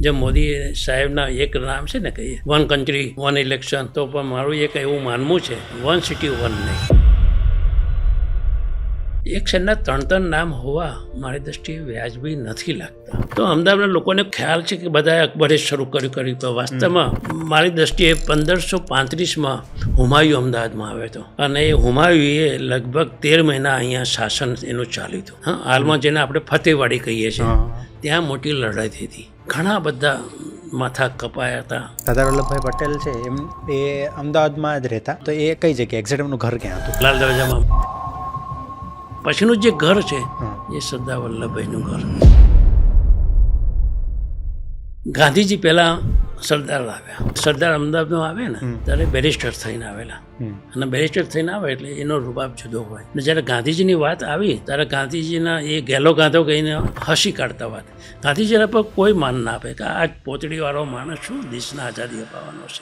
જે મોદી સાહેબના એક નામ છે ને કહીએ વન કન્ટ્રી વન ઇલેક્શન, તો પણ મારું એક એવું માનવું છે વન સિટી વન નહીં. એક શહેરના ત્રણ નામ હોવા મારી દ્રષ્ટિએ વ્યાજબી નથી લાગતા. તો અમદાવાદના લોકોને ખ્યાલ છે કે બધાએ અકબરે શરૂ કર્યું તો વાસ્તવમાં મારી દ્રષ્ટિએ 1535માં હુમાયુ અમદાવાદમાં આવ્યો હતો અને એ હુમાયુએ લગભગ 13 મહિના અહીંયા શાસન એનું ચાલ્યું હતું. હા, હાલમાં જેને આપણે ફતેહવાડી કહીએ છીએ, ત્યાં મોટી લડાઈ થઈ હતી, ઘણા બધા માથા કપાયા હતા. સરદાર વલ્લભભાઈ પટેલ છે એમ એ અમદાવાદમાં જ રહેતા, તો એ કઈ જગ્યાએ એક્ઝેક્ટ એમનું ઘર ક્યાં હતું? લાલ દરવાજામાં. પછીનું જે ઘર છે એ સરદાર વલ્લભભાઈનું ઘર. ગાંધીજી પહેલાં સરદાર આવ્યા. સરદાર અમદાવાદમાં આવે ને ત્યારે બેરિસ્ટર થઈને આવેલા, અને બેરિસ્ટર થઈને આવે એટલે એનો રૂબાબ જુદો હોય. ને જ્યારે ગાંધીજીની વાત આવી ત્યારે ગાંધીજીના એ ગેલો ગાંધો કહીને હસી કાઢતા વાત. ગાંધીજીના પર કોઈ માન ના આપે કે આ પોતળીવાળો માણસ શું દેશના આઝાદી અપાવવાનો છે.